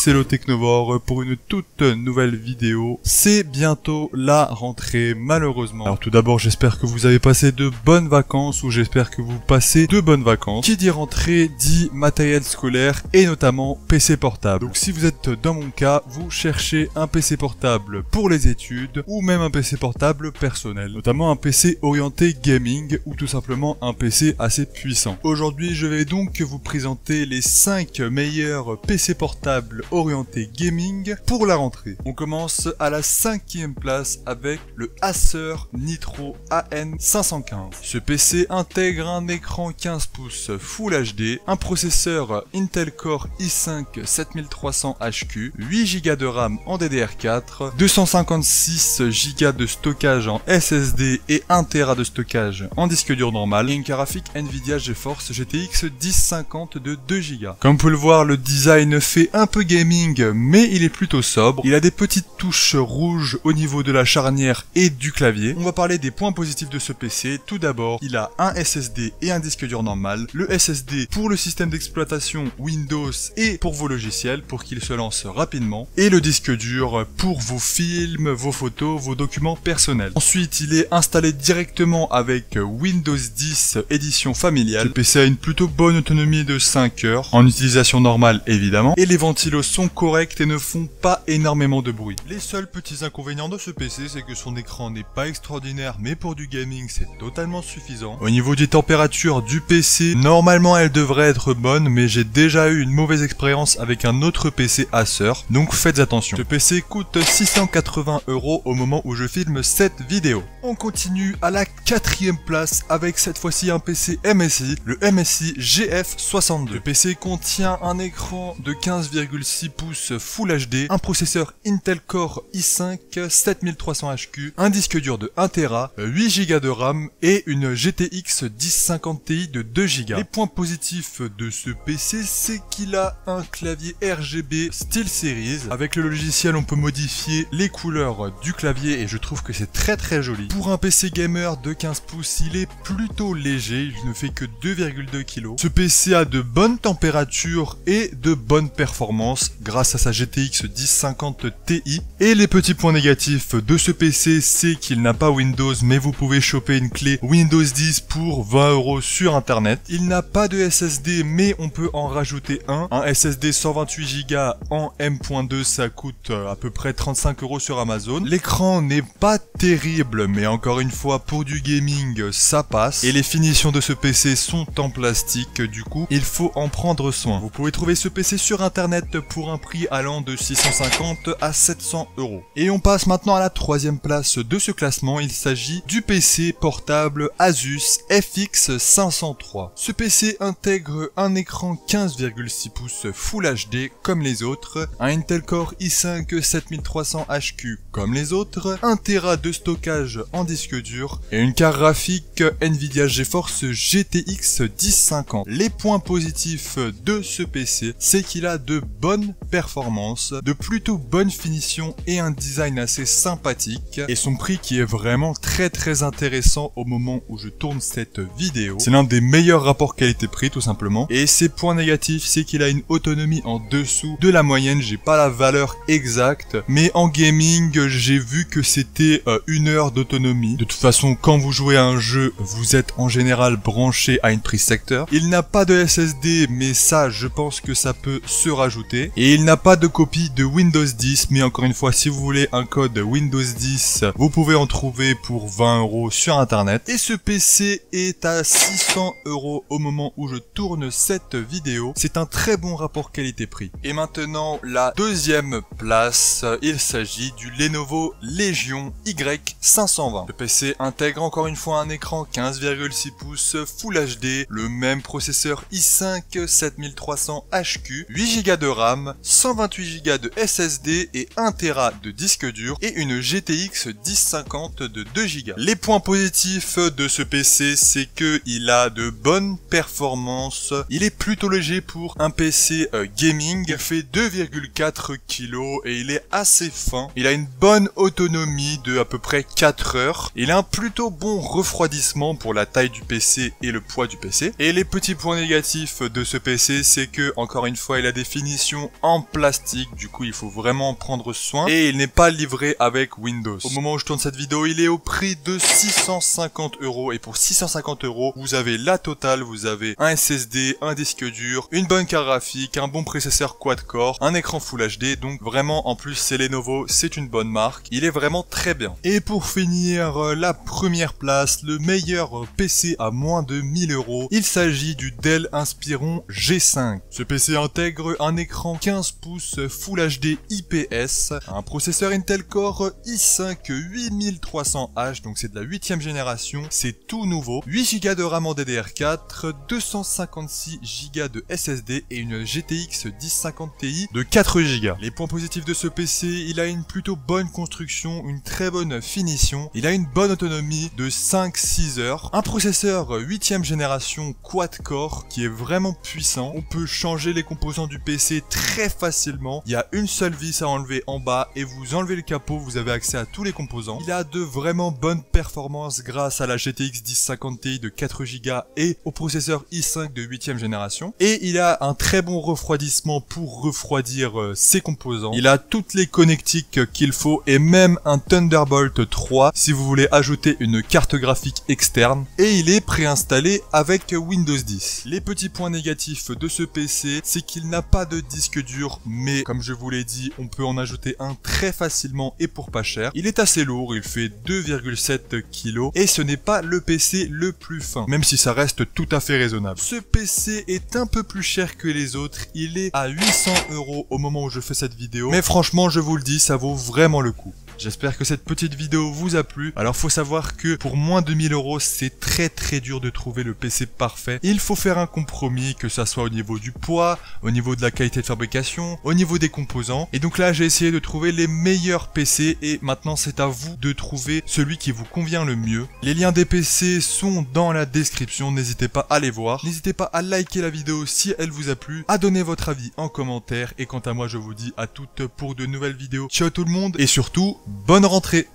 c'est le Technovore pour une toute nouvelle vidéo. C'est bientôt la rentrée, malheureusement. Alors tout d'abord, j'espère que vous avez passé de bonnes vacances, ou j'espère que vous passez de bonnes vacances. Qui dit rentrée dit matériel scolaire, et notamment PC portable. Donc si vous êtes dans mon cas, vous cherchez un PC portable pour les études, ou même un PC portable personnel. Notamment un PC orienté gaming, ou tout simplement un PC assez puissant. Aujourd'hui, je vais donc vous présenter les 5 meilleurs PC portables orientés gaming pour la rentrée. On commence à la 5e place avec le Acer Nitro AN515. Ce PC intègre un écran 15 pouces Full HD, un processeur Intel Core i5 7300HQ, 8 Go de RAM en DDR4, 256 Go de stockage en SSD et 1 Tera de stockage en disque dur normal, et une carte graphique Nvidia GeForce GTX 1050 de 2 Go. Comme vous pouvez le voir, le design fait un peu gaming, mais il est plutôt sobre. Il a des petites touches rouges au niveau de la charnière et du clavier. On va parler des points positifs de ce PC. Tout d'abord, il a un SSD et un disque dur normal. Le SSD pour le système d'exploitation Windows et pour vos logiciels, pour qu'il se lance rapidement. Et le disque dur pour vos films, vos photos, vos documents personnels. Ensuite, il est installé directement avec Windows 10 édition familiale. Le PC a une plutôt bonne autonomie de 5 heures, en utilisation normale évidemment, et les ventilos sont corrects et ne font pas énormément de bruit. Les seuls petits inconvénients de ce PC, c'est que son écran n'est pas extraordinaire, mais pour du gaming c'est totalement suffisant. Au niveau des températures du PC, normalement elle devrait être bonne, mais j'ai déjà eu une mauvaise expérience avec un autre PC Acer, donc faites attention. Ce PC coûte 680 € au moment où je filme cette vidéo. On continue à la 4e place avec cette fois-ci un PC MSI, le MSI GF62. Le PC contient un écran de 15,6 pouces Full HD, un processeur Intel Core i5 7300HQ, un disque dur de 1 Tera, 8 Go de RAM et une GTX 1050 Ti de 2 Go. Les points positifs de ce PC, c'est qu'il a un clavier RGB SteelSeries. Avec le logiciel, on peut modifier les couleurs du clavier et je trouve que c'est très joli. Pour un PC gamer de 15 pouces, il est plutôt léger, il ne fait que 2,2 kg. Ce PC a de bonnes températures et de bonnes performances grâce à sa GTX 1050 Ti. Et les petits points négatifs de ce PC, c'est qu'il n'a pas Windows, mais vous pouvez choper une clé Windows 10 pour 20 € sur internet. Il n'a pas de SSD, mais on peut en rajouter un. Un SSD 128 Go en M.2, ça coûte à peu près 35 € sur Amazon. L'écran n'est pas terrible, mais encore une fois, pour du gaming, ça passe. Et les finitions de ce PC sont en plastique, du coup, il faut en prendre soin. Vous pouvez trouver ce PC sur internet pour un prix allant de 650 à 700 €. Et on passe maintenant à la 3e place de ce classement. Il s'agit du PC portable Asus FX503. Ce PC intègre un écran 15,6 pouces Full HD comme les autres, un Intel Core i5 7300HQ comme les autres, 1 Tera de stockage en disque dur et une carte graphique Nvidia GeForce GTX 1050. Les points positifs de ce PC, c'est qu'il a de bonnes performances, de plutôt bonnes finitions et un design assez sympathique, et son prix qui est vraiment très intéressant au moment où je tourne cette vidéo. C'est l'un des meilleurs rapports qualité-prix tout simplement. Et ses points négatifs, c'est qu'il a une autonomie en dessous de la moyenne. J'ai pas la valeur exacte, mais en gaming j'ai vu que c'était 1 heure d'autonomie. De toute façon, quand vous jouez à un jeu, vous êtes en général branché à une prise secteur. Il n'a pas de SSD, mais ça je pense que ça peut se rajouter. Et il n'a pas de copie de Windows 10, mais encore une fois, si vous voulez un code Windows 10, vous pouvez en trouver pour 20 € sur internet. Et ce PC est à 600 € au moment où je tourne cette vidéo. C'est un très bon rapport qualité-prix. Et maintenant, la 2e place, il s'agit du Lenovo Legion Y520. Le PC intègre encore une fois un écran 15,6 pouces Full HD, le même processeur i5 7300HQ, 8 Go de RAM, 128 Go de SSD et 1 Tera de disque dur et une GTX 1050 de 2 Go. Les points positifs de ce PC, c'est que il a de bonnes performances. Il est plutôt léger pour un PC gaming. Il fait 2,4 kg et il est assez fin. Il a une bonne autonomie de à peu près 4 heures. Il a un plutôt bon refroidissement pour la taille du PC et le poids du PC. Et les petits points négatifs de ce PC, c'est que, encore une fois, il a des finitions en plastique, du coup il faut vraiment en prendre soin, et il n'est pas livré avec Windows. Au moment où je tourne cette vidéo, il est au prix de 650 €, et pour 650 €, vous avez la totale, vous avez un SSD, un disque dur, une bonne carte graphique, un bon processeur quad-core, un écran Full HD, donc vraiment en plus c'est Lenovo, c'est une bonne marque, il est vraiment très bien. Et pour finir, la première place, le meilleur PC à moins de 1000 €, il s'agit du Dell Inspiron G5. Ce PC intègre un écran 15 pouces Full HD IPS, un processeur Intel Core i5 8300H, donc c'est de la 8ème génération, c'est tout nouveau, 8 Go de RAM en DDR4, 256 Go de SSD et une GTX 1050 Ti de 4 Go. Les points positifs de ce PC, il a une plutôt bonne construction, une très bonne finition, il a une bonne autonomie de 5-6 heures, un processeur 8ème génération quad-core qui est vraiment puissant, on peut changer les composants du PC très facilement, il y a une seule vis à enlever en bas et vous enlevez le capot, vous avez accès à tous les composants. Il a de vraiment bonnes performances grâce à la GTX 1050 Ti de 4 Go et au processeur i5 de 8ème génération, et il a un très bon refroidissement pour refroidir ses composants. Il a toutes les connectiques qu'il faut et même un Thunderbolt 3 si vous voulez ajouter une carte graphique externe, et il est préinstallé avec Windows 10. Les petits points négatifs de ce PC, c'est qu'il n'a pas de disque dur, mais comme je vous l'ai dit, on peut en ajouter un très facilement et pour pas cher. Il est assez lourd, il fait 2,7 kg et ce n'est pas le PC le plus fin, même si ça reste tout à fait raisonnable. Ce PC est un peu plus cher que les autres, il est à 800 € au moment où je fais cette vidéo, mais franchement je vous le dis, ça vaut vraiment le coup. J'espère que cette petite vidéo vous a plu. Alors faut savoir que pour moins de 1000 €, c'est très dur de trouver le PC parfait. Il faut faire un compromis, que ça soit au niveau du poids, au niveau de la qualité de fabrication, au niveau des composants. Et donc là j'ai essayé de trouver les meilleurs PC et maintenant c'est à vous de trouver celui qui vous convient le mieux. Les liens des PC sont dans la description, n'hésitez pas à les voir. N'hésitez pas à liker la vidéo si elle vous a plu, à donner votre avis en commentaire. Et quant à moi je vous dis à toutes pour de nouvelles vidéos. Ciao tout le monde et surtout, bonne rentrée!